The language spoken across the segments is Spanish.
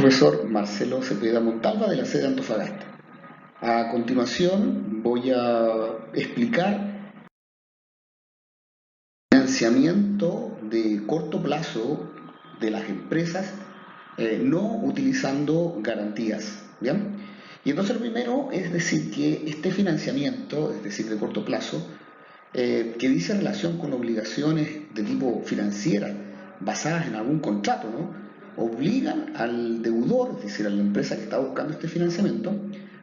profesor Marcelo Cepeda Montalva de la sede de Antofagasta. A continuación voy a explicar el financiamiento de corto plazo de las empresas no utilizando garantías. ¿Bien? Y entonces lo primero es decir que este financiamiento, es decir, de corto plazo, que dice relación con obligaciones de tipo financiera basadas en algún contrato, ¿no? Obligan al deudor, es decir, a la empresa que está buscando este financiamiento,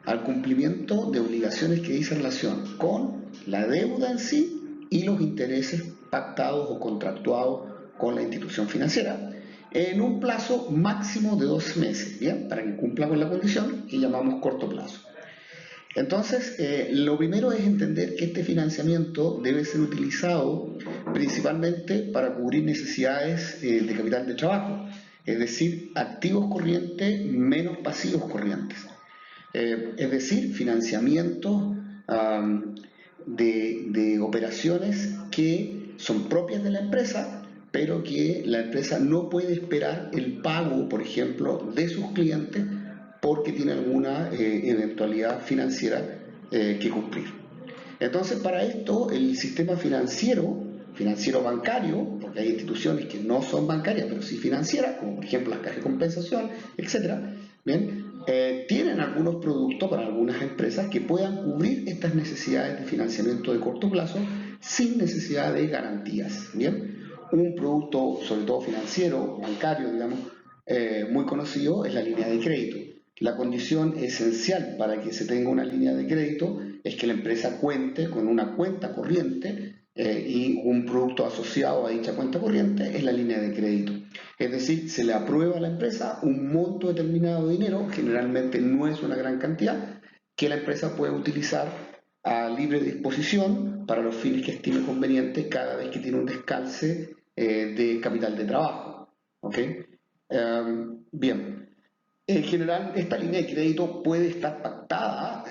al cumplimiento de obligaciones que dicen relación con la deuda en sí y los intereses pactados o contractuados con la institución financiera en un plazo máximo de 12 meses, ¿bien? Para que cumpla con la condición que llamamos corto plazo. Entonces, lo primero es entender que este financiamiento debe ser utilizado principalmente para cubrir necesidades de capital de trabajo, es decir, activos corrientes menos pasivos corrientes. Es decir, financiamiento de operaciones que son propias de la empresa, pero que la empresa no puede esperar el pago, por ejemplo, de sus clientes porque tiene alguna eventualidad financiera que cumplir. Entonces, para esto, el sistema financiero bancario, porque hay instituciones que no son bancarias, pero sí financieras, como por ejemplo las cajas de compensación, etcétera, ¿bien? Tienen algunos productos para algunas empresas que puedan cubrir estas necesidades de financiamiento de corto plazo sin necesidad de garantías, ¿bien? Un producto, sobre todo financiero, bancario, digamos, muy conocido es la línea de crédito. La condición esencial para que se tenga una línea de crédito es que la empresa cuente con una cuenta corriente y un producto asociado a dicha cuenta corriente es la línea de crédito. Es decir, se le aprueba a la empresa un monto determinado de dinero, generalmente no es una gran cantidad, que la empresa puede utilizar a libre disposición para los fines que estime conveniente cada vez que tiene un descalce de capital de trabajo. ¿Okay? Bien. En general, esta línea de crédito puede estar pactada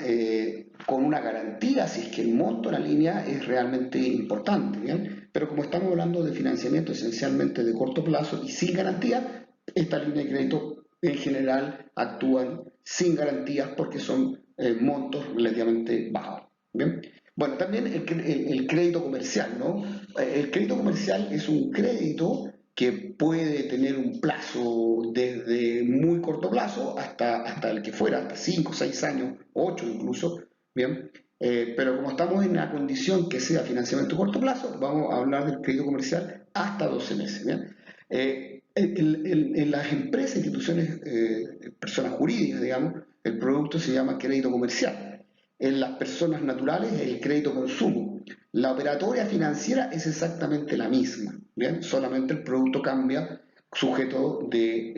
con una garantía si es que el monto de la línea es realmente importante, ¿bien? Pero como estamos hablando de financiamiento esencialmente de corto plazo y sin garantía, esta línea de crédito en general actúan sin garantías porque son montos relativamente bajos, ¿bien? Bueno, también el crédito comercial, ¿no? El crédito comercial es un crédito que puede tener un plazo desde muy corto plazo hasta el que fuera, hasta 5, 6 años, 8 incluso, ¿bien? Pero como estamos en una condición que sea financiamiento a corto plazo, vamos a hablar del crédito comercial hasta 12 meses, ¿bien? En las empresas, instituciones, personas jurídicas, digamos, el producto se llama crédito comercial. En las personas naturales, el crédito consumo. La operatoria financiera es exactamente la misma, ¿bien? Solamente el producto cambia sujeto de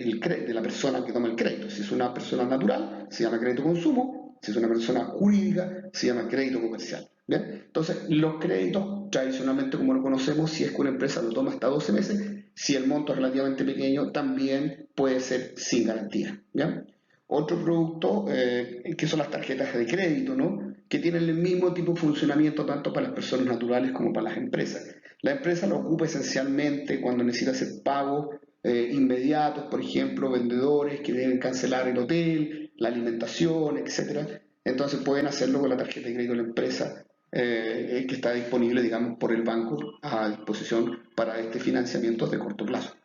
la persona que toma el crédito. Si es una persona natural, se llama crédito consumo. Si es una persona jurídica, se llama crédito comercial. ¿Bien? Entonces, los créditos, tradicionalmente como lo conocemos, si es que una empresa lo toma hasta 12 meses, si el monto es relativamente pequeño, también puede ser sin garantía. ¿Bien? Otro producto que son las tarjetas de crédito, ¿no? Que tienen el mismo tipo de funcionamiento tanto para las personas naturales como para las empresas. La empresa lo ocupa esencialmente cuando necesita hacer pagos inmediatos, por ejemplo, vendedores que deben cancelar el hotel, la alimentación, etcétera. Entonces pueden hacerlo con la tarjeta de crédito de la empresa que está disponible, digamos, por el banco a disposición para este financiamiento de corto plazo.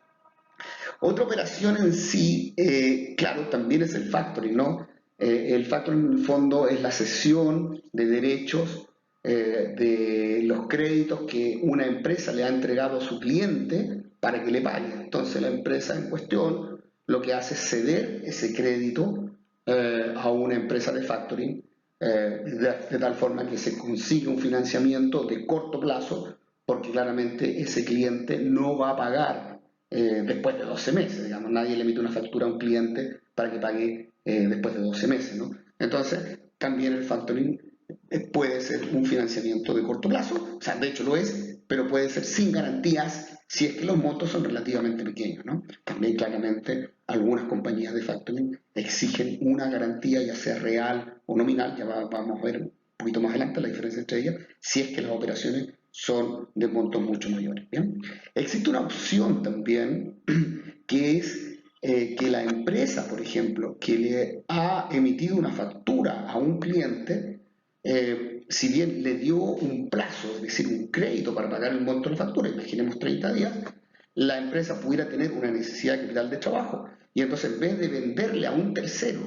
Otra operación en sí, claro, también es el factoring, ¿no? El factoring en el fondo es la cesión de derechos de los créditos que una empresa le ha entregado a su cliente para que le pague. Entonces la empresa en cuestión lo que hace es ceder ese crédito a una empresa de factoring de tal forma que se consigue un financiamiento de corto plazo porque claramente ese cliente no va a pagar después de 12 meses, digamos, nadie le emite una factura a un cliente para que pague después de 12 meses, ¿no? Entonces, también el factoring puede ser un financiamiento de corto plazo, o sea, de hecho lo es, pero puede ser sin garantías si es que los montos son relativamente pequeños, ¿no? También claramente algunas compañías de factoring exigen una garantía, ya sea real o nominal, ya vamos a ver un poquito más adelante la diferencia entre ellas, si es que las operaciones son de montos mucho mayores, ¿bien? Existe una opción también que es que la empresa, por ejemplo, ejemplo, que le ha emitido una factura a un cliente, si bien le dio un plazo, es decir, un crédito para pagar el monto de la factura, imaginemos 30 días, la empresa pudiera tener una necesidad de capital de trabajo y entonces en vez de venderle a un tercero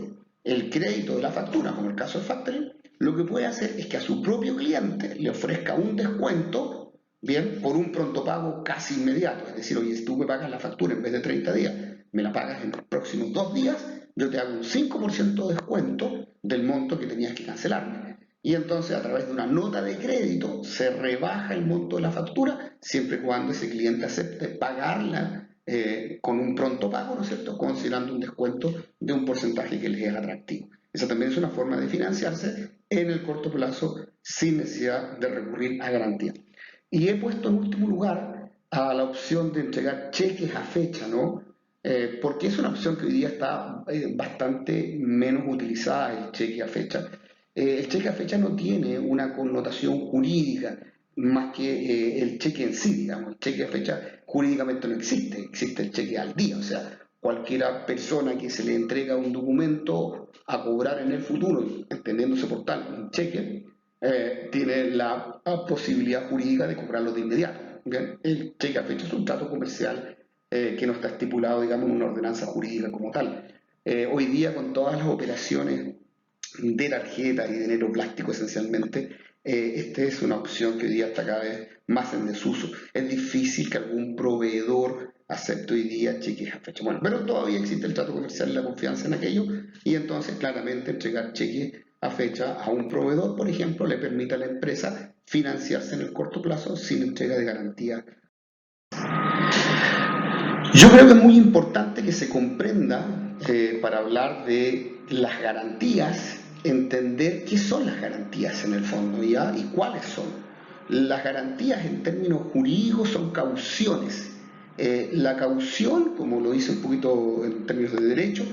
el crédito de la factura, como el caso del factoring, lo que puede hacer es que a su propio cliente le ofrezca un descuento, bien, por un pronto pago casi inmediato. Es decir, oye, si tú me pagas la factura en vez de 30 días, me la pagas en los próximos 2 días, yo te hago un 5% de descuento del monto que tenías que cancelarme. Y entonces a través de una nota de crédito se rebaja el monto de la factura siempre y cuando ese cliente acepte pagarla con un pronto pago, ¿no es cierto?, considerando un descuento de un porcentaje que les es atractivo. Esa también es una forma de financiarse en el corto plazo sin necesidad de recurrir a garantía. Y he puesto en último lugar a la opción de entregar cheques a fecha, ¿no? Porque es una opción que hoy día está bastante menos utilizada, el cheque a fecha. El cheque a fecha no tiene una connotación jurídica más que el cheque en sí, digamos. El cheque a fecha jurídicamente no existe, existe el cheque al día, o sea, cualquiera persona que se le entrega un documento a cobrar en el futuro, entendiéndose por tal un cheque, tiene la posibilidad jurídica de cobrarlo de inmediato. ¿Bien? El cheque a fecha es un trato comercial que no está estipulado, digamos, en una ordenanza jurídica como tal. Hoy día, con todas las operaciones de tarjeta y dinero plástico esencialmente, esta es una opción que hoy día está cada vez más en desuso. Es difícil que algún proveedor acepte hoy día cheques a fecha. Bueno, pero todavía existe el trato comercial y la confianza en aquello, y entonces claramente entregar cheques a fecha a un proveedor, por ejemplo, le permite a la empresa financiarse en el corto plazo sin entrega de garantía. Yo creo que es muy importante que se comprenda, para hablar de las garantías, entender qué son las garantías en el fondo, ¿ya? Y cuáles son. Las garantías en términos jurídicos son cauciones. La caución, como lo dice un poquito en términos de derecho,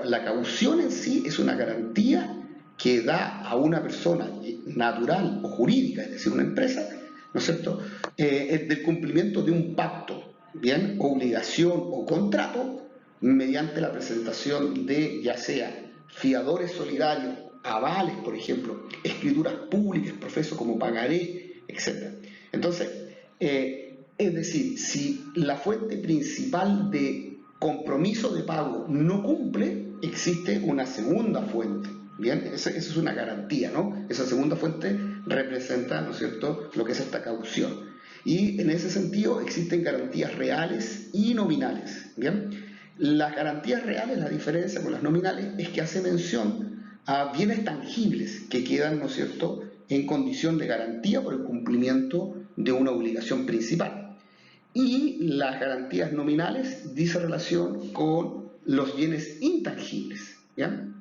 la caución en sí es una garantía que da a una persona natural o jurídica, es decir, una empresa, ¿no es cierto?, del cumplimiento de un pacto, bien, obligación o contrato, mediante la presentación de ya sea fiadores solidarios, avales, por ejemplo, escrituras públicas, profeso como pagaré, etc. Entonces, es decir, si la fuente principal de compromiso de pago no cumple, existe una segunda fuente. Bien, esa es una garantía, ¿no? Esa segunda fuente representa, ¿no es cierto?, lo que es esta caución. Y en ese sentido existen garantías reales y nominales. ¿Bien? Las garantías reales, la diferencia con las nominales, es que hace mención a bienes tangibles que quedan, ¿no es cierto?, en condición de garantía por el cumplimiento de una obligación principal. Y las garantías nominales dice relación con los bienes intangibles. ¿Bien?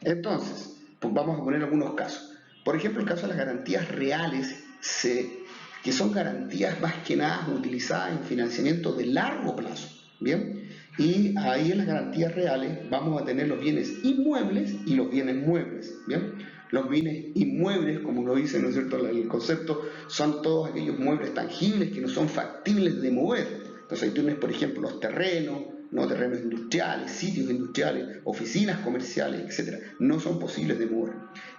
Entonces, pues vamos a poner algunos casos. Por ejemplo, el caso de las garantías reales, que son garantías más que nada utilizadas en financiamiento de largo plazo. ¿Bien? Y ahí en las garantías reales vamos a tener los bienes inmuebles y los bienes muebles. ¿Bien? Los bienes inmuebles, como lo dice, ¿no es cierto?, el concepto, son todos aquellos muebles tangibles que no son factibles de mover. Entonces ahí tienes, por ejemplo, los terrenos, ¿no?, terrenos industriales, sitios industriales, oficinas comerciales, etc. No son posibles de mover.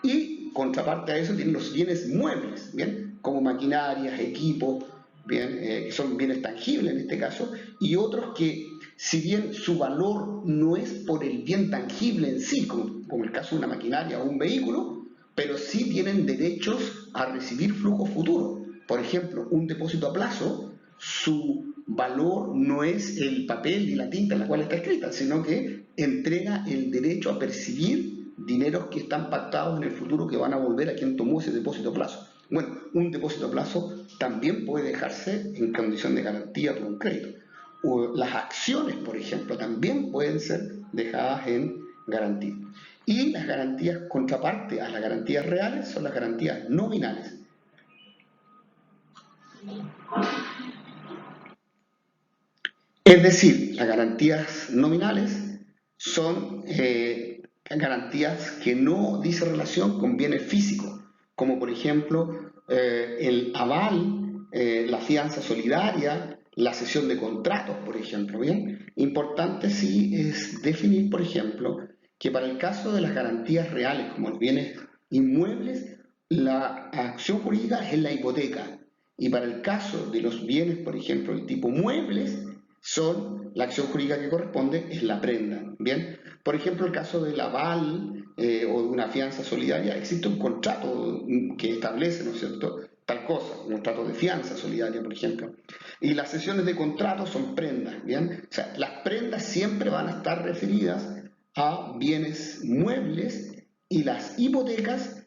Y contraparte a eso tienen los bienes muebles, ¿bien?, como maquinarias, equipos, ¿bien?, que son bienes tangibles en este caso, y otros que, si bien su valor no es por el bien tangible en sí, como el caso de una maquinaria o un vehículo, pero sí tienen derechos a recibir flujo futuro. Por ejemplo, un depósito a plazo, su valor no es el papel y la tinta en la cual está escrita, sino que entrega el derecho a percibir dineros que están pactados en el futuro que van a volver a quien tomó ese depósito a plazo. Bueno, un depósito a plazo también puede dejarse en condición de garantía por un crédito. O las acciones, por ejemplo, también pueden ser dejadas en garantía. Y las garantías contraparte a las garantías reales son las garantías nominales. Es decir, las garantías nominales son garantías que no dicen relación con bienes físicos, como por ejemplo el aval, la fianza solidaria, la cesión de contratos, por ejemplo, ¿bien? Importante sí es definir, por ejemplo, que para el caso de las garantías reales, como los bienes inmuebles, la acción jurídica es la hipoteca. Y para el caso de los bienes, por ejemplo, del tipo muebles, la acción jurídica que corresponde es la prenda, ¿bien? Por ejemplo, el caso del aval o de una fianza solidaria, existe un contrato que establece, ¿no es cierto?, tal cosa, un contrato de fianza solidaria, por ejemplo. Y las sesiones de contrato son prendas, ¿bien? O sea, las prendas siempre van a estar referidas a bienes muebles y las hipotecas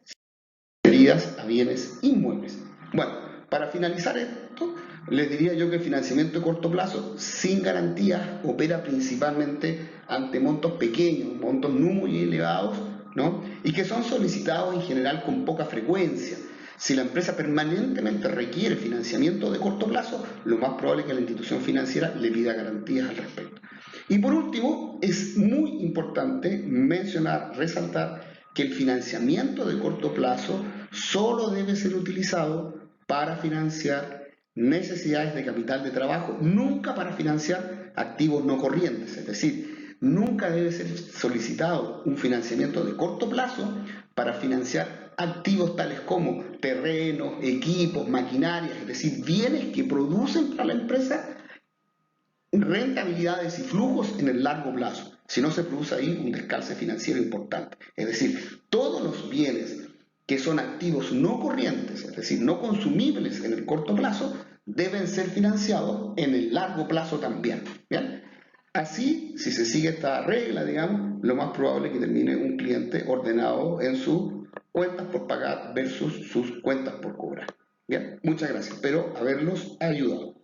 referidas a bienes inmuebles. Bueno, para finalizar esto, les diría yo que el financiamiento de corto plazo sin garantías opera principalmente ante montos pequeños, montos no muy elevados, ¿no? Y que son solicitados en general con poca frecuencia. Si la empresa permanentemente requiere financiamiento de corto plazo, lo más probable es que la institución financiera le pida garantías al respecto. Y por último, es muy importante mencionar, resaltar que el financiamiento de corto plazo solo debe ser utilizado para financiar necesidades de capital de trabajo, nunca para financiar activos no corrientes, es decir, nunca debe ser solicitado un financiamiento de corto plazo para financiar activos tales como terrenos, equipos, maquinarias, es decir, bienes que producen para la empresa rentabilidades y flujos en el largo plazo. Si no se produce ahí un descalce financiero importante. Es decir, todos los bienes que son activos no corrientes, es decir, no consumibles en el corto plazo, deben ser financiados en el largo plazo también. ¿Bien? Así, si se sigue esta regla, digamos, lo más probable es que termine un cliente ordenado en sus cuentas por pagar versus sus cuentas por cobrar. Bien, muchas gracias. Espero haberlos ayudado.